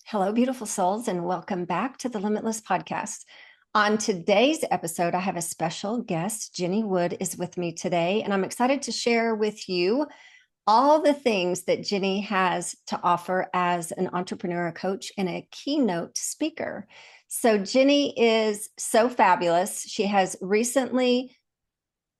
Hello, beautiful souls, and welcome back to the Limitless Podcast. On today's episode, I have a special guest. Jenny Wood is with me today, and I'm excited to share with you all the things that Jenny has to offer as an entrepreneur, a coach, and a keynote speaker. So, Jenny is so fabulous. She has recently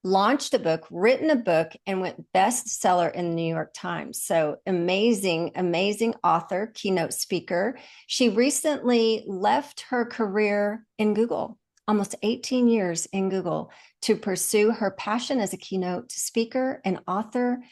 launched a book, written a book, and went bestseller in the New York Times. So amazing, amazing author, keynote speaker. She recently left her career in Google, almost 18 years in Google, to pursue her passion as a keynote speaker and author.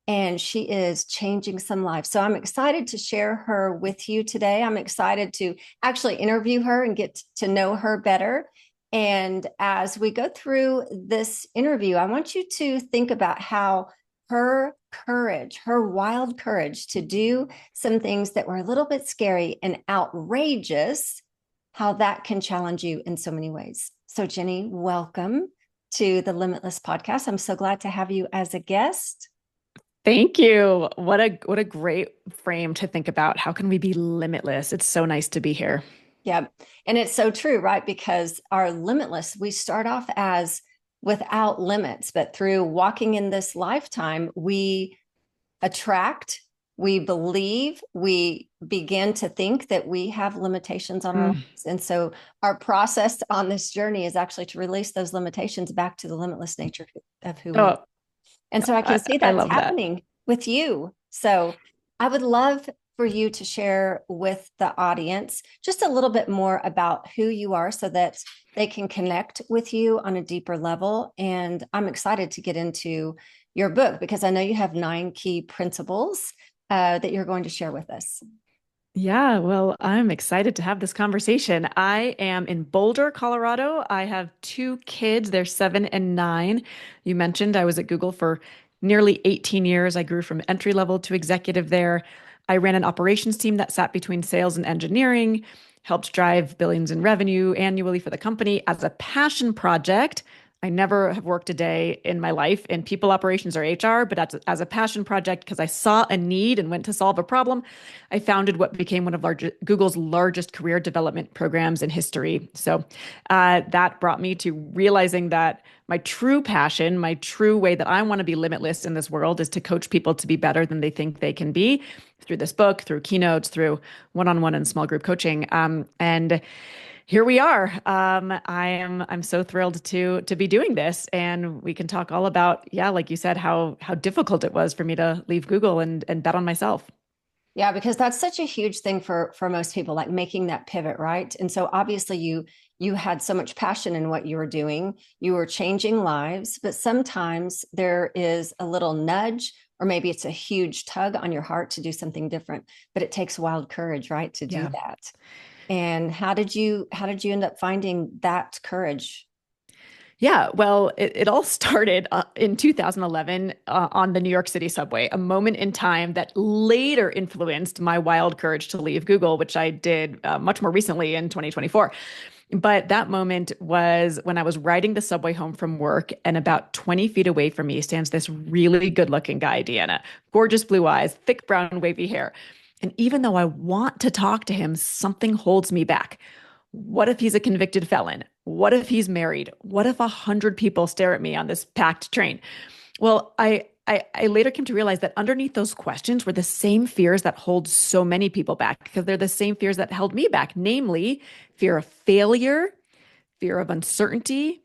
And she is changing some lives. So I'm excited to share her with you today. I'm excited to actually interview her and get to know her better. And as we go through this interview, I want you to think about how her courage, her wild courage to do some things that were a little bit scary and outrageous, how that can challenge you in so many ways. So, Jenny, welcome to the Limitless Podcast. I'm so glad to have you as a guest. Thank you. What a great frame to think about. How can we be limitless? It's so nice to be here. Yeah. And it's so true, right? Because our limitless, we start off as without limits, but through walking in this lifetime, we attract, we believe, we begin to think that we have limitations on our lives. And so our process on this journey is actually to release those limitations back to the limitless nature of who we are. And so I can see that's happening with you. So I would love for you to share with the audience just a little bit more about who you are so that they can connect with you on a deeper level. And I'm excited to get into your book because I know you have 9 key principles that you're going to share with us. Yeah, well, I'm excited to have this conversation. I am in Boulder, Colorado. I have 2 kids. They're 7 and 9. You mentioned I was at Google for nearly 18 years. I grew from entry level to executive there. I ran an operations team that sat between sales and engineering, helped drive billions in revenue annually for the company as a passion project. I never have worked a day in my life in people operations or HR, but as a passion project, because I saw a need and went to solve a problem, I founded what became one of Google's largest career development programs in history. So that brought me to realizing that my true passion, my true way that I want to be limitless in this world is to coach people to be better than they think they can be through this book, through keynotes, through one-on-one and small group coaching. And here we are. I'm so thrilled to be doing this, and we can talk all about, like you said, how difficult it was for me to leave Google and bet on myself. Yeah, because that's such a huge thing for most people, like making that pivot, right? And so obviously you had so much passion in what you were doing. You were changing lives, but sometimes there is a little nudge, or maybe it's a huge tug on your heart to do something different. But it takes wild courage, right, to do that. And how did you end up finding that courage? Yeah, well, it all started in 2011 on the New York City subway, a moment in time that later influenced my wild courage to leave Google, which I did much more recently in 2024. But that moment was when I was riding the subway home from work, and about 20 feet away from me stands this really good looking guy, Deanna, gorgeous blue eyes, thick brown wavy hair. And even though I want to talk to him, something holds me back. What if he's a convicted felon? What if he's married? What if 100 people stare at me on this packed train? Well, I later came to realize that underneath those questions were the same fears that hold so many people back, because they're the same fears that held me back, namely fear of failure, fear of uncertainty,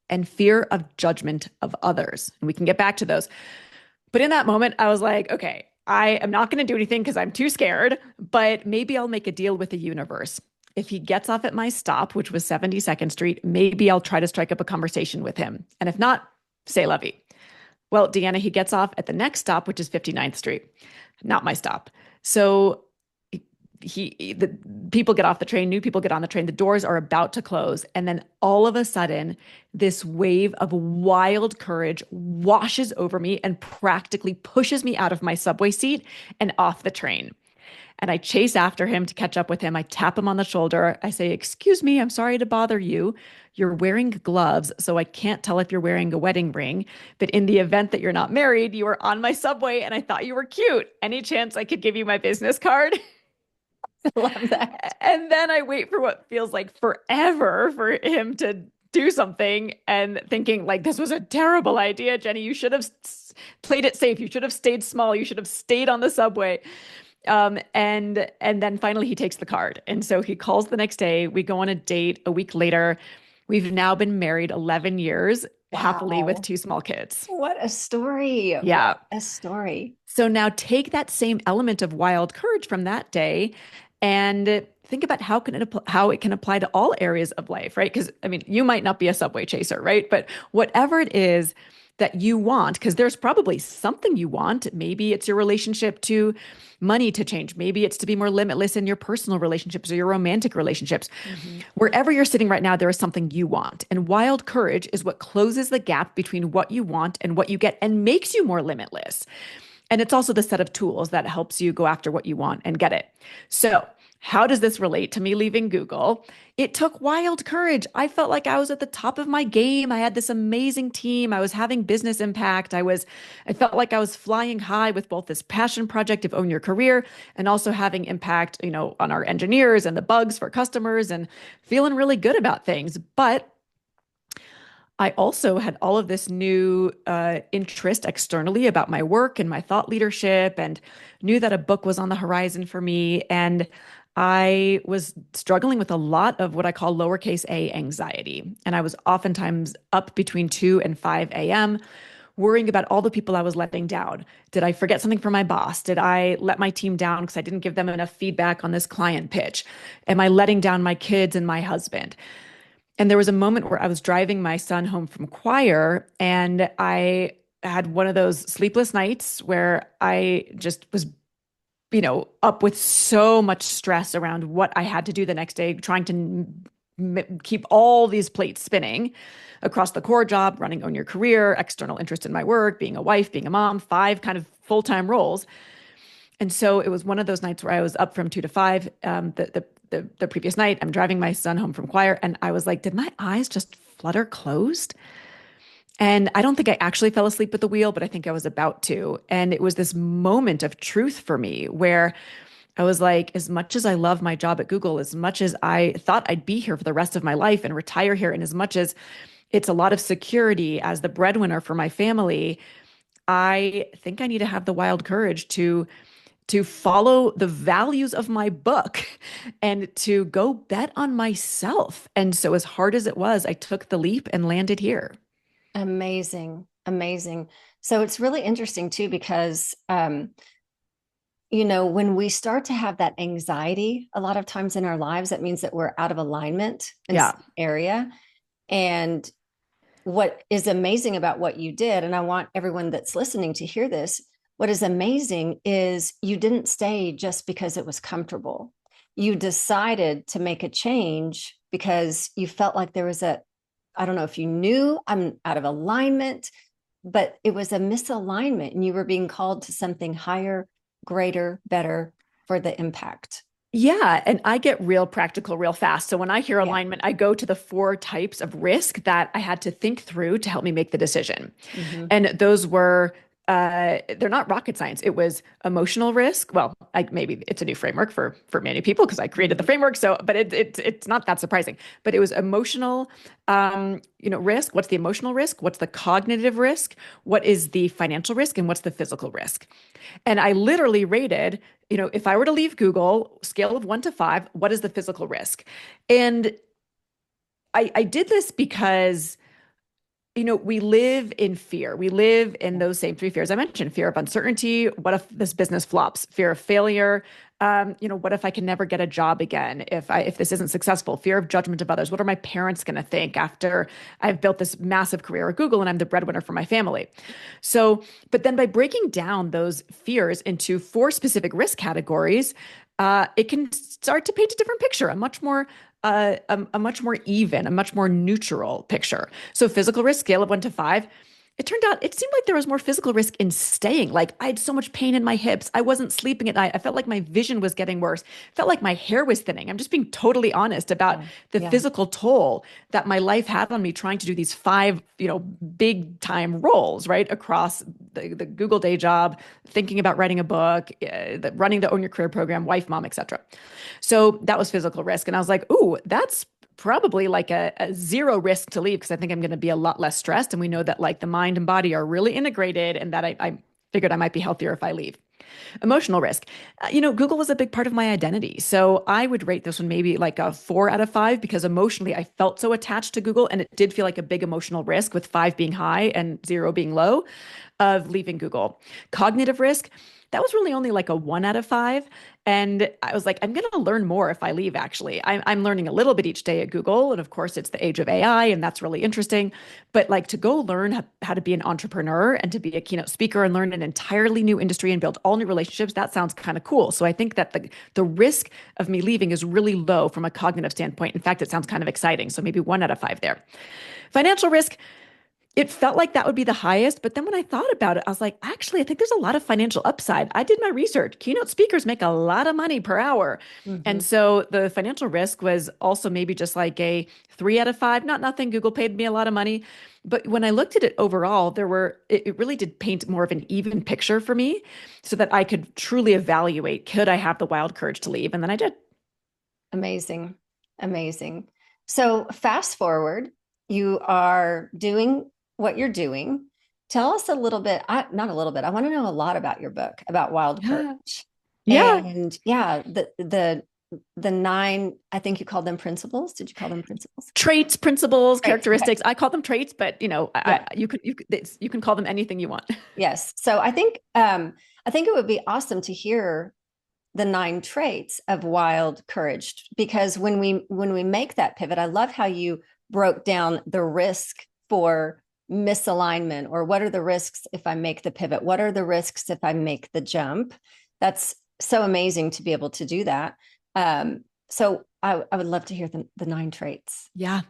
and fear of judgment of others. And we can get back to those. But in that moment, I was like, okay, I am not going to do anything because I'm too scared, but maybe I'll make a deal with the universe. If he gets off at my stop, which was 72nd Street, maybe I'll try to strike up a conversation with him. And if not, say la vie. Well, Deanna, he gets off at the next stop, which is 59th Street, not my stop. So the people get off the train, new people get on the train, the doors are about to close. And then all of a sudden, this wave of wild courage washes over me and practically pushes me out of my subway seat and off the train. And I chase after him to catch up with him. I tap him on the shoulder. I say, "Excuse me, I'm sorry to bother you. You're wearing gloves, so I can't tell if you're wearing a wedding ring. But in the event that you're not married, you are on my subway and I thought you were cute. Any chance I could give you my business card?" Love that. And then I wait for what feels like forever for him to do something and thinking like, this was a terrible idea, Jenny. You should have played it safe. You should have stayed small. You should have stayed on the subway. And then finally he takes the card. And so he calls the next day. We go on a date a week later. We've now been married 11 years, happily with Wow. 2 small kids. What a story. Yeah. What a story. So now take that same element of wild courage from that day and think about how it can apply to all areas of life, right? Because I mean, you might not be a subway chaser, right? But whatever it is that you want, because there's probably something you want. Maybe it's your relationship to money to change. Maybe it's to be more limitless in your personal relationships or your romantic relationships. Mhm. Wherever you're sitting right now, there is something you want. And wild courage is what closes the gap between what you want and what you get and makes you more limitless. And it's also the set of tools that helps you go after what you want and get it. So, how does this relate to me leaving Google? It took wild courage. I felt like I was at the top of my game. I had this amazing team. I was having business impact. I felt like I was flying high with both this passion project of own your career and also having impact, on our engineers and the bugs for customers and feeling really good about things. But I also had all of this new interest externally about my work and my thought leadership, and knew that a book was on the horizon for me. And I was struggling with a lot of what I call lowercase a anxiety. And I was oftentimes up between 2 and 5 a.m., worrying about all the people I was letting down. Did I forget something from my boss? Did I let my team down because I didn't give them enough feedback on this client pitch? Am I letting down my kids and my husband? And there was a moment where I was driving my son home from choir, and I had one of those sleepless nights where I just was, up with so much stress around what I had to do the next day, trying to keep all these plates spinning across the core job, running Own Your Career, external interest in my work, being a wife, being a mom, 5 kind of full-time roles. And so it was one of those nights where I was up from 2 to 5. The previous night, I'm driving my son home from choir, and I was like, did my eyes just flutter closed? And I don't think I actually fell asleep at the wheel, but I think I was about to. And it was this moment of truth for me where I was like, as much as I love my job at Google, as much as I thought I'd be here for the rest of my life and retire here, and as much as it's a lot of security as the breadwinner for my family, I think I need to have the wild courage to follow the values of my book and to go bet on myself. And so as hard as it was, I took the leap and landed here. Amazing. Amazing. So it's really interesting too, because, when we start to have that anxiety, a lot of times in our lives, that means that we're out of alignment in Yeah. some area. And what is amazing about what you did, and I want everyone that's listening to hear this, what is amazing is you didn't stay just because it was comfortable. You decided to make a change because you felt like there was I don't know if you knew I'm out of alignment, but it was a misalignment and you were being called to something higher, greater, better for the impact. Yeah. And I get real practical real fast. So when I hear Yeah. alignment, I go to the 4 types of risk that I had to think through to help me make the decision. Mhm. And those were, they're not rocket science. It was emotional risk. Well, maybe it's a new framework for many people because I created the framework. So, but it's not that surprising. But it was emotional, risk. What's the emotional risk? What's the cognitive risk? What is the financial risk? And what's the physical risk? And I literally rated, if I were to leave Google, scale of 1 to 5, what is the physical risk? And I did this because we live in fear. We live in those same 3 fears I mentioned: fear of uncertainty. What if this business flops? Fear of failure. What if I can never get a job again? If this isn't successful? Fear of judgment of others. What are my parents going to think after I've built this massive career at Google and I'm the breadwinner for my family? So, but then by breaking down those fears into 4 specific risk categories, it can start to paint a different picture, a much more even, a much more neutral picture. So physical risk, scale of 1 to 5. it turned out it seemed like there was more physical risk in staying. Like I had so much pain in my hips. I wasn't sleeping at night. I felt like my vision was getting worse. Felt like my hair was thinning. I'm just being totally honest about Yeah. the Yeah. physical toll that my life had on me trying to do these five, big time roles, right? Across the Google day job, thinking about writing a book, running the Own Your Career program, wife, mom, etc. So that was physical risk. And I was like, ooh, that's probably like a zero risk to leave because I think I'm going to be a lot less stressed. And we know that like the mind and body are really integrated and that I figured I might be healthier if I leave. Emotional risk. Google was a big part of my identity. So I would rate this one maybe like a 4 out of 5 because emotionally I felt so attached to Google and it did feel like a big emotional risk with 5 being high and 0 being low of leaving Google. Cognitive risk. That was really only like a 1 out of 5. And I was like, I'm going to learn more if I leave, actually. I'm learning a little bit each day at Google. And of course, it's the age of AI, and that's really interesting. But like to go learn how to be an entrepreneur and to be a keynote speaker and learn an entirely new industry and build all new relationships, that sounds kind of cool. So I think that the risk of me leaving is really low from a cognitive standpoint. In fact, it sounds kind of exciting. So maybe 1 out of 5 there. Financial risk. It felt like that would be the highest, but then when I thought about it, I was like, actually, I think there's a lot of financial upside. I did my research. Keynote speakers make a lot of money per hour. Hmm. And so the financial risk was also maybe just like a 3 out of 5, not nothing. Google paid me a lot of money. But when I looked at it overall, it really did paint more of an even picture for me so that I could truly evaluate, could I have the wild courage to leave? And then I did. Amazing. Amazing. So fast forward, you are doing what you're doing. Tell us a little bit, not a little bit, I want to know a lot about your book, about wild Yeah. courage. Yeah. And yeah, the 9, I think you called them principles. Did you call them principles? Traits, principles, Right. Okay. characteristics. I call them traits, but Yeah. you can call them anything you want. Yes. So I think it would be awesome to hear the 9 traits of wild courage, because when we make that pivot, I love how you broke down the risk for misalignment, or what are the risks if I make the pivot, what are the risks if I make the jump. That's so amazing to be able to do that. So I would love to hear the 9 traits. Yeah.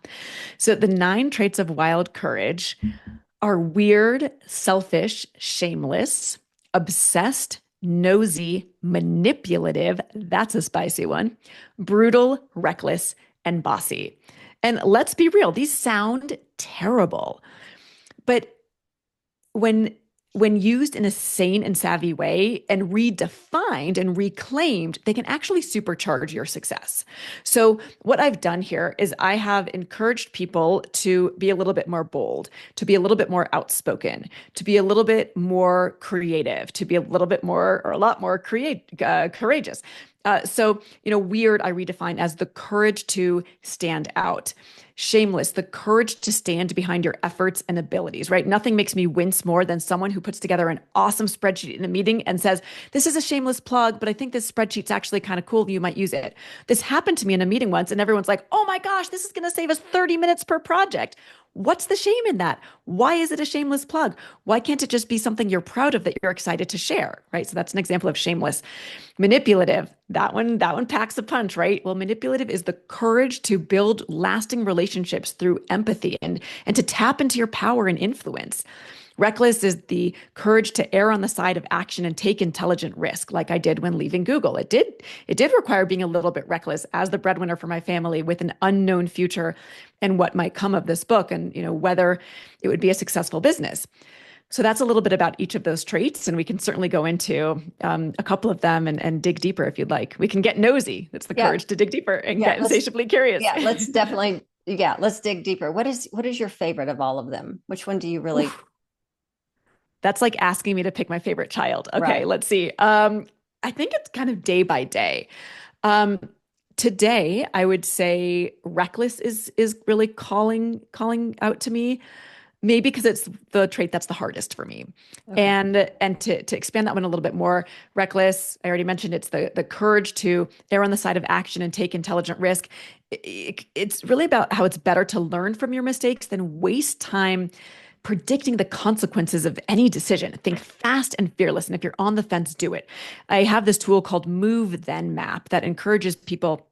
So the 9 traits of wild courage are weird, selfish, shameless, obsessed, nosy, manipulative. That's a spicy one. Brutal, reckless, and bossy. And let's be real, these sound terrible. But when when used in a sane and savvy way and redefined and reclaimed, they can actually supercharge your success. So, what I've done here is I have encouraged people to be a little bit more bold, to be a little bit more outspoken, to be a little bit more creative, to be a little bit more or a lot more courageous. Weird, I redefine as the courage to stand out. Shameless, the courage to stand behind your efforts and abilities, right? Nothing makes me wince more than someone who puts together an awesome spreadsheet in a meeting and says, this is a shameless plug, but I think this spreadsheet's actually kind of cool. You might use it. This happened to me in a meeting once, and everyone's like, oh my gosh, this is going to save us 30 minutes per project. What's the shame in that? Why is it a shameless plug? Why can't it just be something you're proud of that you're excited to share, right? So that's an example of shameless. Manipulative, that one packs a punch, right? Well, manipulative is the courage to build lasting relationships through empathy and to tap into your power and influence. Reckless is the courage to err on the side of action and take intelligent risk, like I did when leaving Google. It did require being a little bit reckless as the breadwinner for my family with an unknown future and what might come of this book, and whether it would be a successful business. So that's a little bit about each of those traits, and we can certainly go into a couple of them and dig deeper if you'd like. We can get nosy. That's the Yeah. courage to dig deeper and Yeah. get insatiably curious. Yeah. Let's dig deeper. What is your favorite of all of them? Which one do you really? Oof, that's like asking me to pick my favorite child. Okay, Right. let's see. I think it's kind of day by day. Um, Today, I would say reckless is really calling out to me. Maybe because it's the trait that's the hardest for me. Okay. And to expand that one a little bit more, reckless, I already mentioned it's the courage to err on the side of action and take intelligent risk. It's really about how it's better to learn from your mistakes than waste time predicting the consequences of any decision. Think fast and fearless. And if you're on the fence, do it. I have this tool called Move Then Map that encourages people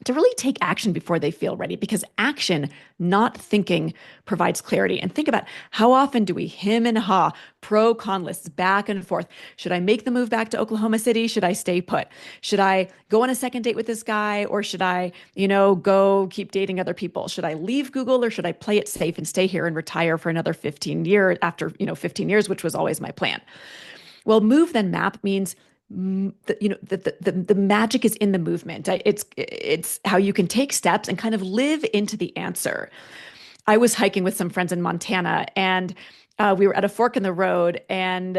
to really take action before they feel ready, because action, not thinking, provides clarity. And think about how often do we hem and haw, pro con lists back and forth. Should I make the move back to Oklahoma City? Should I stay put? Should I go on a second date with this guy? Or should I, go keep dating other people? Should I leave Google, or should I play it safe and stay here and retire for another 15 years after, 15 years, which was always my plan? Well, move then map means the magic is in the movement. It's how you can take steps and kind of live into the answer. I was hiking with some friends in Montana, and we were at a fork in the road, and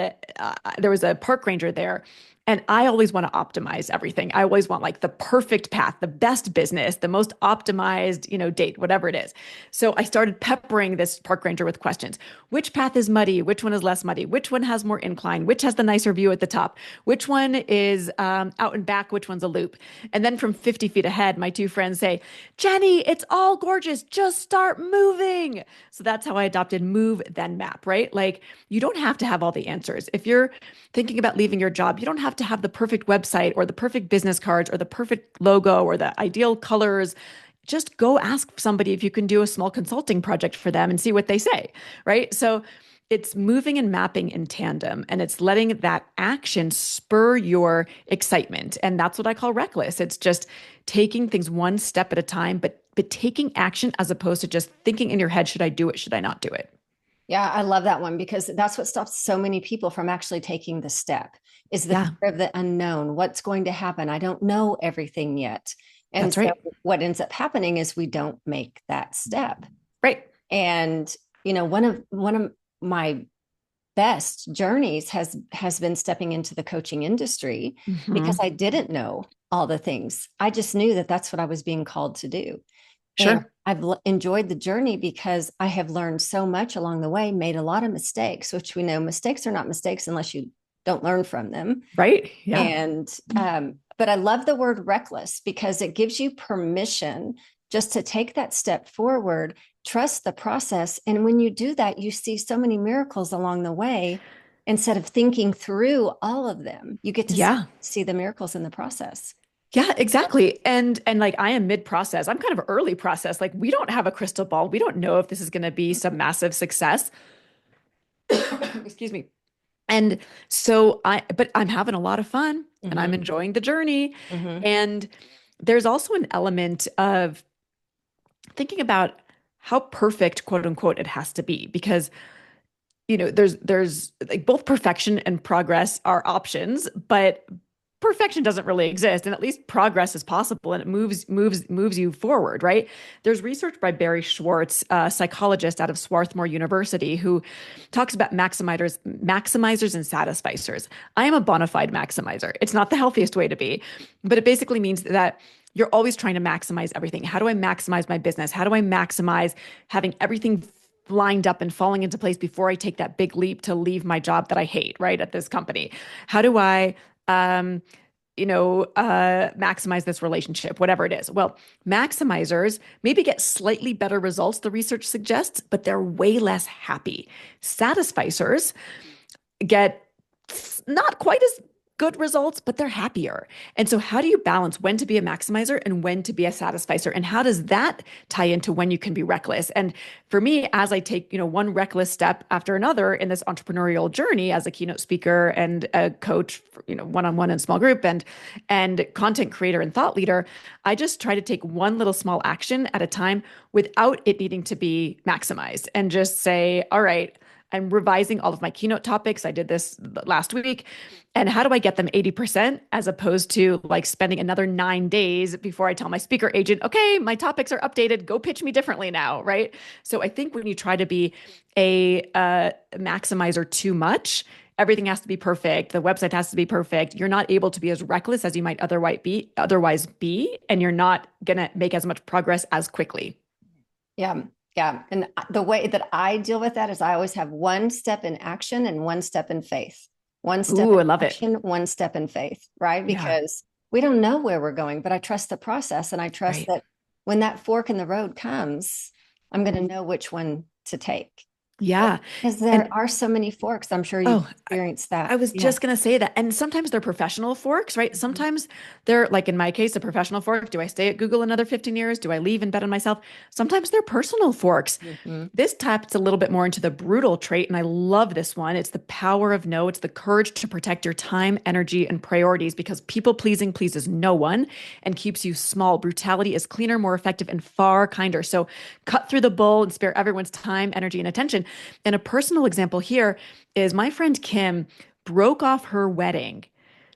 there was a park ranger there. And I always want to optimize everything. I always want like the perfect path, the best business, the most optimized, date, whatever it is. So I started peppering this park ranger with questions. Which path is muddy? Which one is less muddy? Which one has more incline? Which has the nicer view at the top? Which one is out and back? Which one's a loop? And then from 50 feet ahead, my two friends say, Jenny, it's all gorgeous. Just start moving. So that's how I adopted move, then map, right? Like you don't have to have all the answers. If you're thinking about leaving your job, you don't have to have the perfect website or the perfect business cards or the perfect logo or the ideal colors. Just go ask somebody if you can do a small consulting project for them and see what they say, right? So it's moving and mapping in tandem, and it's letting that action spur your excitement. And that's what I call reckless. It's just taking things one step at a time, but taking action as opposed to just thinking in your head, should I do it? Should I not do it? Yeah, I love that one because that's what stops so many people from actually taking the step is the fear of the unknown. What's going to happen? I don't know everything yet. And That's right. what ends up happening is we don't make that step. Right. And, one of my best journeys has been stepping into the coaching industry because I didn't know all the things. I just knew that that's what I was being called to do. Sure. And I've enjoyed the journey because I have learned so much along the way, made a lot of mistakes, which we know mistakes are not mistakes unless you don't learn from them. Right. Yeah. And, but I love the word reckless because it gives you permission just to take that step forward, trust the process. And when you do that, you see so many miracles along the way. Instead of thinking through all of them, you get to see the miracles in the process. Yeah, exactly. And like I am mid-process. I'm kind of early process. Like we don't have a crystal ball. We don't know if this is going to be some massive success. Excuse me. And so but I'm having a lot of fun and I'm enjoying the journey. And there's also an element of thinking about how perfect, quote unquote, it has to be, because there's like both perfection and progress are options, but perfection doesn't really exist, and at least progress is possible, and it moves you forward, right? There's research by Barry Schwartz, a psychologist out of Swarthmore University, who talks about maximizers and satisficers. I am a bona fide maximizer. It's not the healthiest way to be, but it basically means that you're always trying to maximize everything. How do I maximize my business? How do I maximize having everything lined up and falling into place before I take that big leap to leave my job that I hate, right, at this company? How do I maximize this relationship, whatever it is? Well, maximizers maybe get slightly better results, the research suggests, but they're way less happy. Satisficers get not quite as good results, but they're happier. And so how do you balance when to be a maximizer and when to be a satisficer? And how does that tie into when you can be reckless? And for me, as I take, one reckless step after another in this entrepreneurial journey as a keynote speaker and a coach, one-on-one and small group and content creator and thought leader, I just try to take one little small action at a time without it needing to be maximized, and just say, all right, I'm revising all of my keynote topics. I did this last week. And how do I get them 80% as opposed to like spending another 9 days before I tell my speaker agent, okay, my topics are updated, go pitch me differently now, right? So I think when you try to be a maximizer too much, everything has to be perfect. The website has to be perfect. You're not able to be as reckless as you might otherwise be, and you're not going to make as much progress as quickly. Yeah. Yeah. And the way that I deal with that is I always have one step in action and one step in faith. One step in action, one step in faith, right? Because we don't know where we're going, but I trust the process, and I trust that when that fork in the road comes, I'm going to know which one to take. Yeah. Because there And are so many forks. I'm sure you've oh, experienced I that. was Yeah. just going to say that. And sometimes they're professional forks, right? Mhm. Sometimes they're like in my case, a professional fork. Do I stay at Google another 15 years? Do I leave and bet on myself? Sometimes they're personal forks. Mhm. This taps a little bit more into the brutal trait, and I love this one. It's the power of no. It's the courage to protect your time, energy, and priorities because people pleasing pleases no one and keeps you small. Brutality is cleaner, more effective, and far kinder. So cut through the bull and spare everyone's time, energy, and attention. And a personal example here is my friend Kim broke off her wedding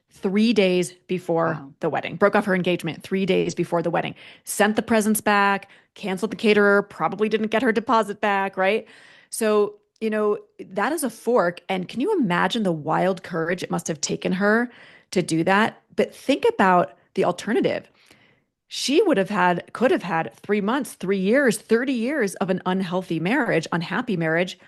3 days before Wow. the wedding, broke off her engagement 3 days before the wedding, sent the presents back, canceled the caterer, probably didn't get her deposit back, right? So, that is a fork. And can you imagine the wild courage it must have taken her to do that? But think about the alternative. She could have had 3 months, 3 years, 30 years of an unhealthy marriage, unhappy marriage,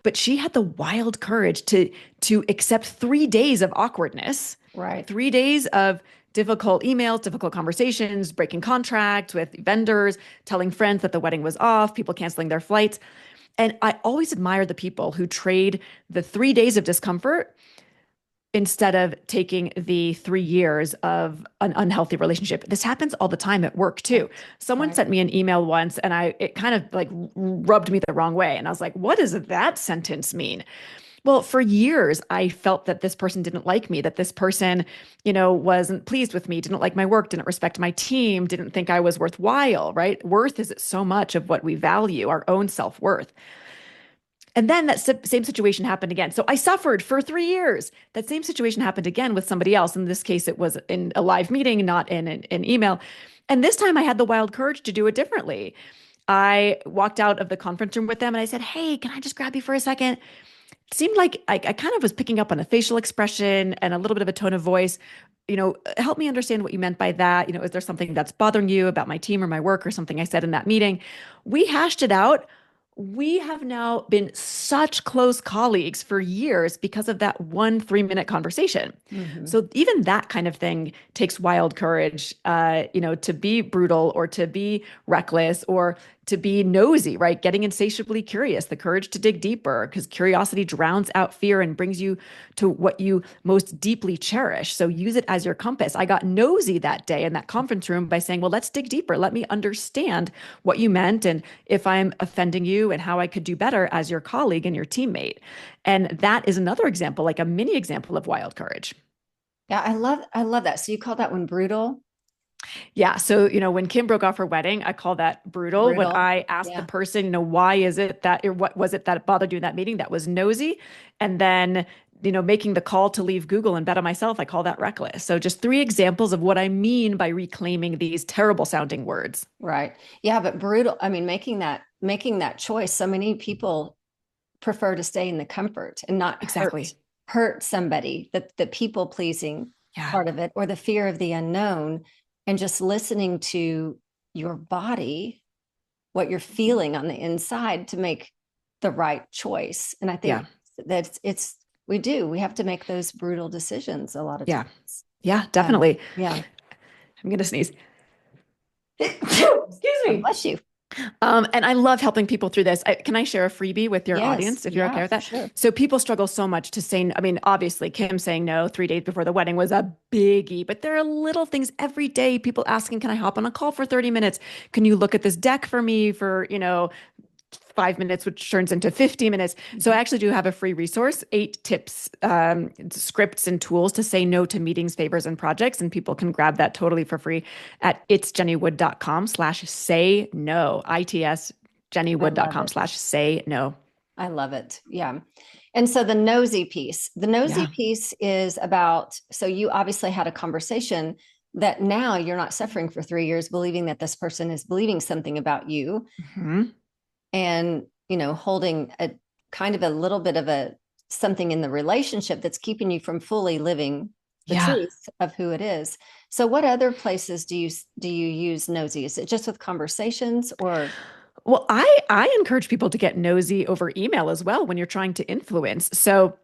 but she had the wild courage to accept 3 days of awkwardness, Right. 3 days of difficult emails, difficult conversations, breaking contracts with vendors, telling friends that the wedding was off, people canceling their flights. And I always admire the people who trade the 3 days of discomfort instead of taking the 3 years of an unhealthy relationship. This happens all the time at work too. Right. Someone Right. sent me an email once and it kind of like rubbed me the wrong way. And I was like, what does that sentence mean? Well, for years, I felt that this person didn't like me, that this person, wasn't pleased with me, didn't like my work, didn't respect my team, didn't think I was worthwhile, right? Worth is so much of what we value, our own self-worth. And then that same situation happened again. So I suffered for 3 years. That same situation happened again with somebody else. In this case, it was in a live meeting, not in an email. And this time I had the wild courage to do it differently. I walked out of the conference room with them and I said, "Hey, can I just grab you for a second?" It seemed like I kind of was picking up on a facial expression and a little bit of a tone of voice. Help me understand what you meant by that. Is there something that's bothering you about my team or my work or something I said in that meeting? We hashed it out. We have now been such close colleagues for years because of that one 3-minute conversation. Mhm. So even that kind of thing takes wild courage, to be brutal or to be reckless or to be nosy, right? Getting insatiably curious, the courage to dig deeper, because curiosity drowns out fear and brings you to what you most deeply cherish. So use it as your compass. I got nosy that day in that conference room by saying, well, let's dig deeper. Let me understand what you meant and if I'm offending you and how I could do better as your colleague and your teammate. And that is another example, like a mini example of wild courage. Yeah, I love that. So you call that one brutal? Yeah. So, when Kim broke off her wedding, I call that brutal. When Brutal. I asked the Yeah. person, why is it that, or what was it that bothered you in that meeting? That was nosy. And then, making the call to leave Google and bet on myself, I call that reckless. So just three examples of what I mean by reclaiming these terrible sounding words. Right. Yeah, but brutal. I mean, making that choice. So many people prefer to stay in the comfort and not hurt Exactly. hurt somebody, the people pleasing Yeah. part of it or the fear of the unknown, and just listening to your body, what you're feeling on the inside to make the right choice. And I Yeah. think that we have to make those brutal decisions a lot of Yeah. times. Yeah, Yeah. definitely. Yeah. I'm going to sneeze. Excuse God me. bless you. And I love helping people through this. Can I share a freebie with your Yes. audience if you're okay Yeah, with for that? sure. So people struggle so much to say, I mean, obviously, Kim saying no 3 days before the wedding was a biggie, but there are little things every day. People asking, can I hop on a call for 30 minutes? Can you look at this deck for me for, 5 minutes, which turns into 50 minutes. So I Mhm. actually do have a free resource, 8 tips, scripts and tools to say no to meetings, favors, and projects. And people can grab that totally for free at itsjennywood.com/say no, ITS I love jennywood.com it. slash say no. I love it. Yeah. And so the nosy Yeah. piece is about, so you obviously had a conversation that now you're not suffering for 3 years, believing that this person is believing something about you Hmm. and, holding a kind of a little bit of a something in the relationship that's keeping you from fully living the Yeah. truth of who it is. So what other places do you use nosy? Is it just with conversations or Well, I encourage people to get nosy over email as well when you're trying to influence. So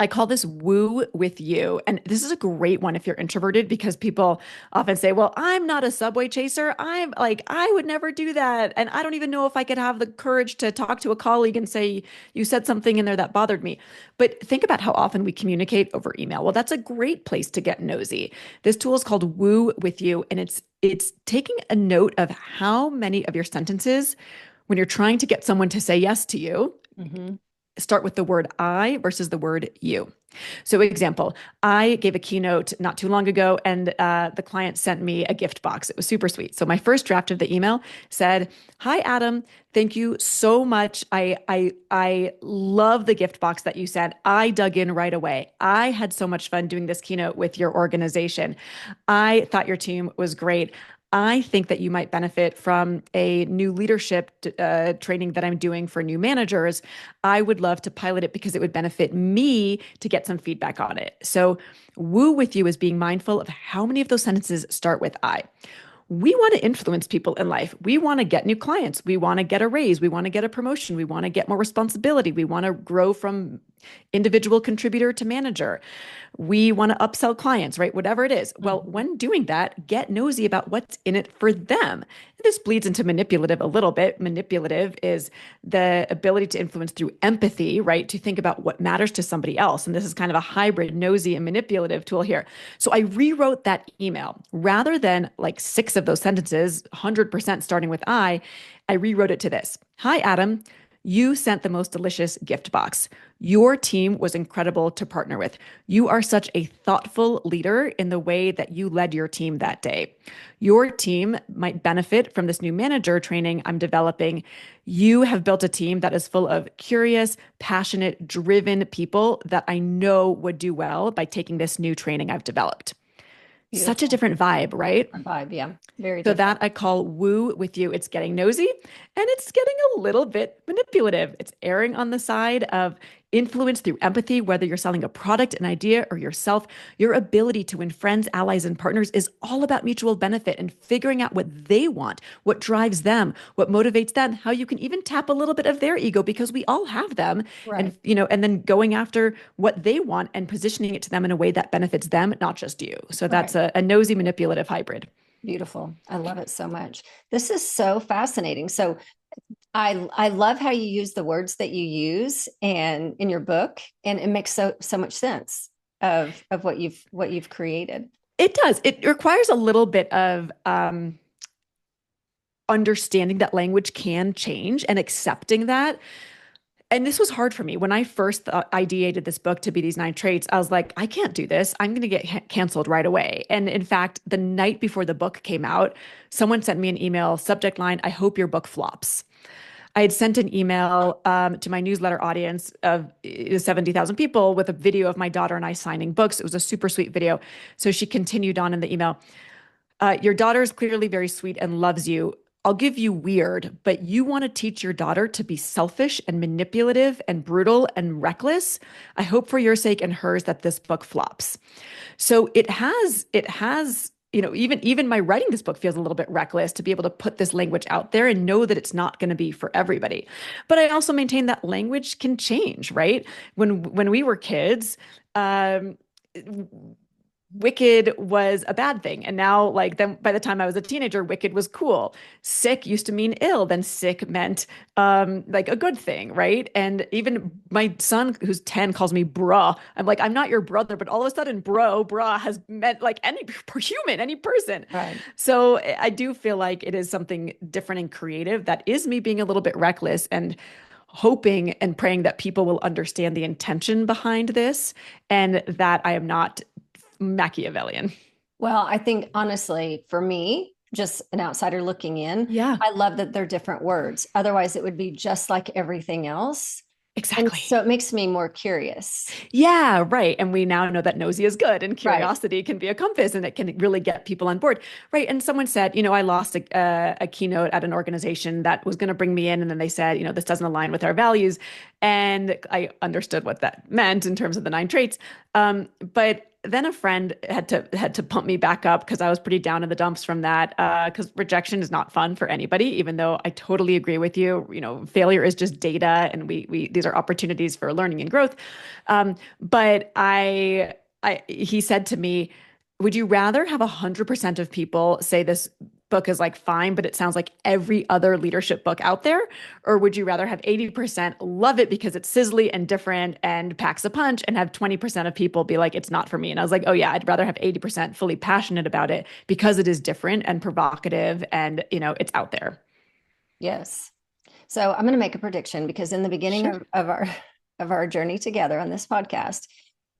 I call this woo with you. And this is a great one if you're introverted because people often say, well, I'm not a subway chaser. I'm like, I would never do that. And I don't even know if I could have the courage to talk to a colleague and say, you said something in there that bothered me. But think about how often we communicate over email. Well, that's a great place to get nosy. This tool is called Woo with You, and it's taking a note of how many of your sentences, when you're trying to get someone to say yes to you, Mm-hmm. start with the word I versus the word you. So, example, I gave a keynote not too long ago, and the client sent me a gift box. It was super sweet. So, my first draft of the email said, "Hi, Adam. Thank you so much. I love the gift box that you sent. I dug in right away. I had so much fun doing this keynote with your organization. I thought your team was great. I think that you might benefit from a new leadership training that I'm doing for new managers. I would love to pilot it because it would benefit me to get some feedback on it." So, woo with you is being mindful of how many of those sentences start with I. We want to influence people in life. We want to get new clients. We want to get a raise. We want to get a promotion. We want to get more responsibility. We want to grow from individual contributor to manager. We want to upsell clients, right? Whatever it is. Well, Mm-hmm. when doing that, get nosy about what's in it for them. This bleeds into manipulative a little bit. Manipulative is the ability to influence through empathy, right? To think about what matters to somebody else. And this is kind of a hybrid nosy and manipulative tool here. So I rewrote that email rather than like six of those sentences, 100% starting with I rewrote it to this. "Hi, Adam. You sent the most delicious gift box. Your team was incredible to partner with. You are such a thoughtful leader in the way that you led your team that day. Your team might benefit from this new manager training I'm developing. You have built a team that is full of curious, passionate, driven people that I know would do well by taking this new training I've developed." Such a Beautiful. different vibe, right? Different vibe. Yeah. Very So different. that I call woo with you. It's getting nosy and it's getting a little bit manipulative. It's erring on the side of influence through empathy, whether you're selling a product, an idea, or yourself. Your ability to win friends, allies, and partners is all about mutual benefit and figuring out what they want, what drives them, what motivates them, how you can even tap a little bit of their ego because we all have them. Right. And, and then going after what they want and positioning it to them in a way that benefits them, not just you. So that's Right. a nosy manipulative hybrid. Beautiful. I love it so much. This is so fascinating. So I love how you use the words that you use and in your book, and it makes so much sense of what you've created. It does. It requires a little bit of understanding that language can change and accepting that. And this was hard for me. When I first ideated this book to be these 9 traits, I was like, I can't do this. I'm going to get canceled right away. And in fact, the night before the book came out, someone sent me an email, subject line, "I hope your book flops." I had sent an email to my newsletter audience of 70,000 people with a video of my daughter and I signing books. It was a super sweet video. So she continued on in the email. "Your daughter is clearly very sweet and loves you. I'll give you weird, but you want to teach your daughter to be selfish and manipulative and brutal and reckless. I hope for your sake and hers that this book flops." So it has, even my writing this book feels a little bit reckless to be able to put this language out there and know that it's not going to be for everybody. But I also maintain that language can change, right? When we were kids, wicked was a bad thing. And now, like, then by the time I was a teenager, wicked was cool. Sick used to mean ill, then sick meant like a good thing, right? And even my son, who's 10, calls me bruh. I'm like, I'm not your brother, but all of a sudden, bruh has meant like any human, any person. Right. So I do feel like it is something different and creative that is me being a little bit reckless and hoping and praying that people will understand the intention behind this and that I am not Machiavellian. Well, I think honestly, for me, just an outsider looking in, Yeah, I love that they're different words. Otherwise, it would be just like everything else. And exactly. so it makes me more curious. Yeah, right. And we now know that nosy is good and Right. curiosity can be a compass and it can really get people on board. Right. And someone said, I lost a keynote at an organization that was going to bring me in. And then they said, this doesn't align with our values. And I understood what that meant in terms of the 9 traits. But then a friend had to pump me back up because I was pretty down in the dumps from that. Because rejection is not fun for anybody, even though I totally agree with you. Failure is just data, and we these are opportunities for learning and growth. But he said to me, would you rather have 100% of people say this book is like fine, but it sounds like every other leadership book out there? Or would you rather have 80% love it because it's sizzly and different and packs a punch, and have 20% of people be like, it's not for me? And I was like, oh yeah, I'd rather have 80% fully passionate about it because it is different and provocative and, it's out there. Yes. So I'm going to make a prediction because in the beginning Sure. of our journey together on this podcast,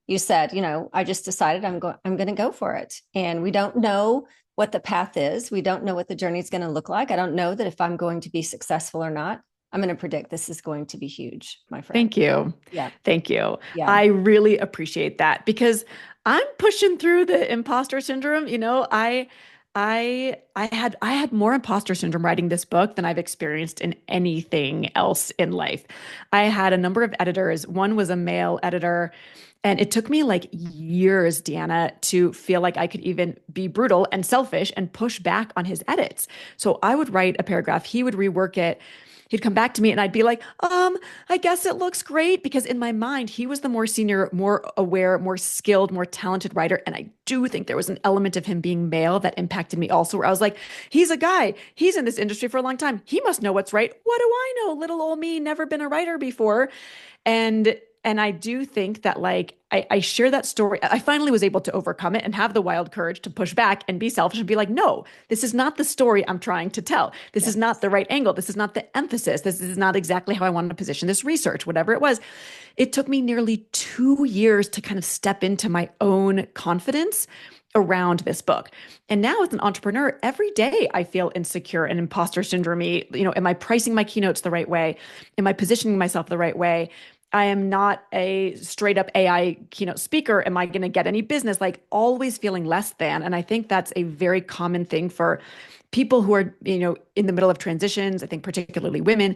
you said, I just decided I'm going to go for it. And we don't know what the path is. We don't know what the journey is going to look like. I don't know that if I'm going to be successful or not. I'm going to predict this is going to be huge, my friend. Thank you. Yeah. Thank you. Yeah. I really appreciate that because I'm pushing through the imposter syndrome. I had more imposter syndrome writing this book than I've experienced in anything else in life. I had a number of editors. One was a male editor, and it took me like years, Deanna, to feel like I could even be brutal and selfish and push back on his edits. So I would write a paragraph, he would rework it. He'd come back to me and I'd be like, I guess it looks great, because in my mind, he was the more senior, more aware, more skilled, more talented writer. And I do think there was an element of him being male that impacted me also, where I was like, he's a guy, he's in this industry for a long time. He must know what's right. What do I know? Little old me, never been a writer before. And I do think that like I share that story. I finally was able to overcome it and have the wild courage to push back and be selfish and be like, no, this is not the story I'm trying to tell. This is not the right angle. This is not the emphasis. This is not exactly how I wanted to position this research, whatever it was. It took me nearly 2 years to kind of step into my own confidence around this book. And now as an entrepreneur, every day I feel insecure and imposter syndrome. Am I pricing my keynotes the right way? Am I positioning myself the right way? I am not a straight up AI keynote speaker. Am I going to get any business? Like always feeling less than. And I think that's a very common thing for people who are, in the middle of transitions, I think particularly women,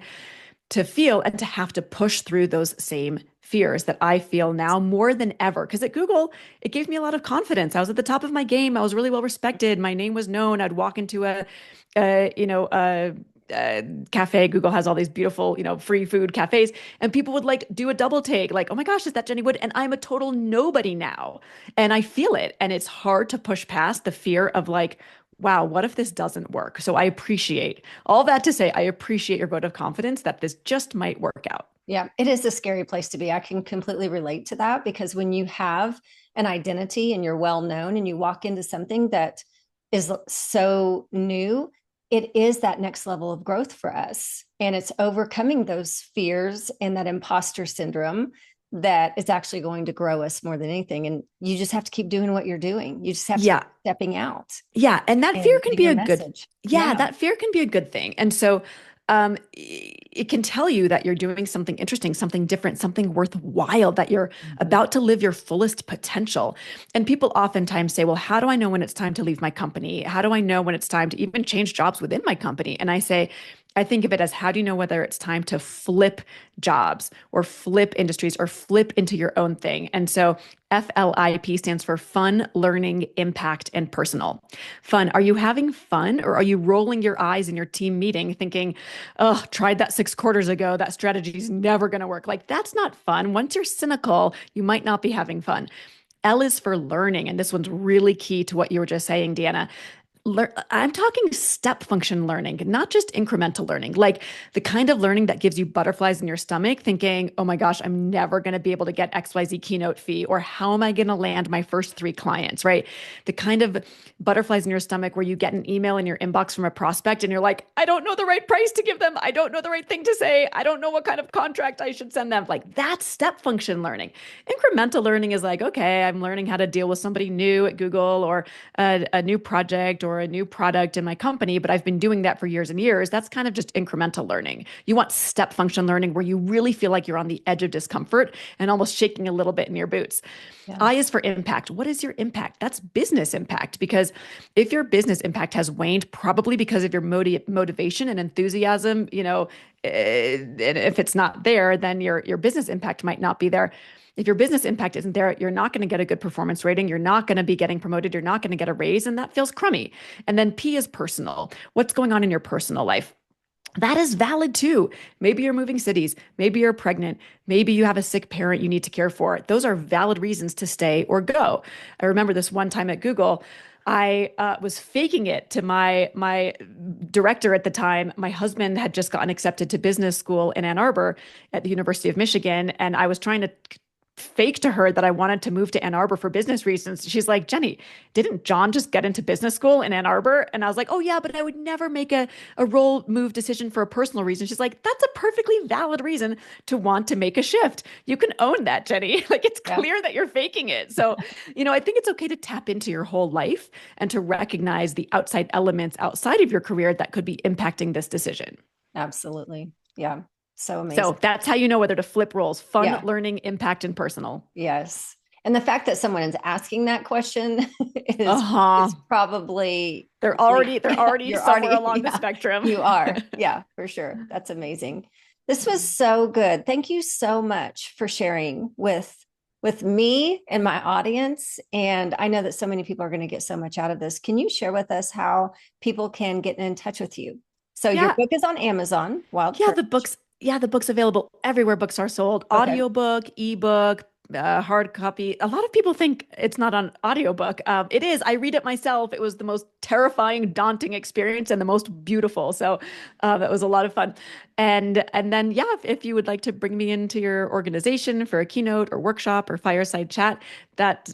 to feel and to have to push through those same fears that I feel now more than ever. Because at Google, it gave me a lot of confidence. I was at the top of my game. I was really well respected. My name was known. I'd walk into a cafe. Google has all these beautiful, free food cafes, and people would like do a double take, like, oh my gosh, is that Jenny Wood? And I'm a total nobody now. And I feel it. And it's hard to push past the fear of like, wow, what if this doesn't work? So I appreciate all that to say, I appreciate your vote of confidence that this just might work out. Yeah, it is a scary place to be. I can completely relate to that because when you have an identity and you're well known and you walk into something that is so new, it is that next level of growth for us. And it's overcoming those fears and that imposter syndrome that is actually going to grow us more than anything. And you just have to keep doing what you're doing. You just have to keep stepping out. Yeah. And that fear can be a message. that fear can be a good thing. And so it can tell you that you're doing something interesting, something different, something worthwhile, that you're about to live your fullest potential. And people oftentimes say, well, how do I know when it's time to leave my company? How do I know when it's time to even change jobs within my company? And I say, I think of it as, how do you know whether it's time to flip jobs or flip industries or flip into your own thing? And so FLIP stands for fun, learning, impact, and personal. Fun. Are you having fun, or are you rolling your eyes in your team meeting thinking, oh, tried that 6 quarters ago. That strategy is never going to work. Like, that's not fun. Once you're cynical, you might not be having fun. L is for learning. And this one's really key to what you were just saying, Deanna. I'm talking step function learning, not just incremental learning, like the kind of learning that gives you butterflies in your stomach thinking, oh my gosh, I'm never going to be able to get XYZ keynote fee, or how am I going to land my first 3 clients, right? The kind of butterflies in your stomach where you get an email in your inbox from a prospect and you're like, I don't know the right price to give them. I don't know the right thing to say. I don't know what kind of contract I should send them. Like, that's step function learning. Incremental learning is like, okay, I'm learning how to deal with somebody new at Google, or a new project, or a new product in my company, but I've been doing that for years and years. That's kind of just incremental learning. You want step function learning where you really feel like you're on the edge of discomfort and almost shaking a little bit in your boots. Yeah. I is for impact. What is your impact? That's business impact. Because if your business impact has waned, probably because of your motivation and enthusiasm, and if it's not there, then your business impact might not be there. If your business impact isn't there, you're not going to get a good performance rating. You're not going to be getting promoted. You're not going to get a raise. And that feels crummy. And then P is personal. What's going on in your personal life? That is valid too. Maybe you're moving cities. Maybe you're pregnant. Maybe you have a sick parent you need to care for. Those are valid reasons to stay or go. I remember this one time at Google, I was faking it to my director at the time. My husband had just gotten accepted to business school in Ann Arbor at the University of Michigan, and I was trying to fake to her that I wanted to move to Ann Arbor for business reasons. She's like, Jenny, didn't John just get into business school in Ann Arbor? And I was like, oh yeah, but I would never make a role move decision for a personal reason. She's like, that's a perfectly valid reason to want to make a shift. You can own that, Jenny. Like it's clear that you're faking it. So, I think it's okay to tap into your whole life and to recognize the outside elements outside of your career that could be impacting this decision. Absolutely. Yeah. So amazing. So that's how you know whether to flip roles: fun, learning, impact, and personal. Yes. And the fact that someone is asking that question is probably they're already somewhere along the spectrum. You are. Yeah, for sure. That's amazing. This was so good. Thank you so much for sharing with me and my audience. And I know that so many people are going to get so much out of this. Can you share with us how people can get in touch with you? So your book is on Amazon. Wild Courage. The book's available everywhere books are sold. Okay. Audiobook, ebook, hard copy. A lot of people think it's not on audiobook. It is. I read it myself. It was the most terrifying, daunting experience and the most beautiful. So that was a lot of fun. And then, if you would like to bring me into your organization for a keynote or workshop or fireside chat, that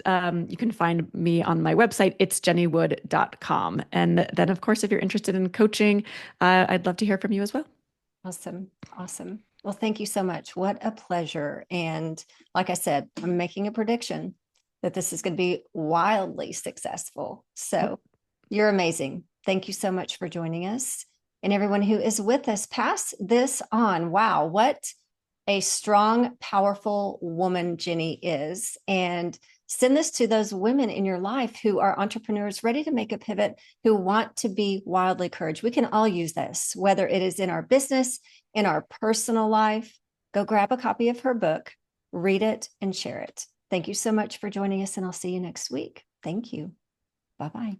you can find me on my website. It's jennywood.com. And then, of course, if you're interested in coaching, I'd love to hear from you as well. Awesome. Well, thank you so much. What a pleasure. And like I said, I'm making a prediction that this is going to be wildly successful. So you're amazing. Thank you so much for joining us. And everyone who is with us, pass this on. Wow, what a strong, powerful woman Jenny is. And send this to those women in your life who are entrepreneurs ready to make a pivot, who want to be wildly courage. We can all use this, whether it is in our business, in our personal life. Go grab a copy of her book, read it, and share it. Thank you so much for joining us, and I'll see you next week. Thank you. Bye-bye.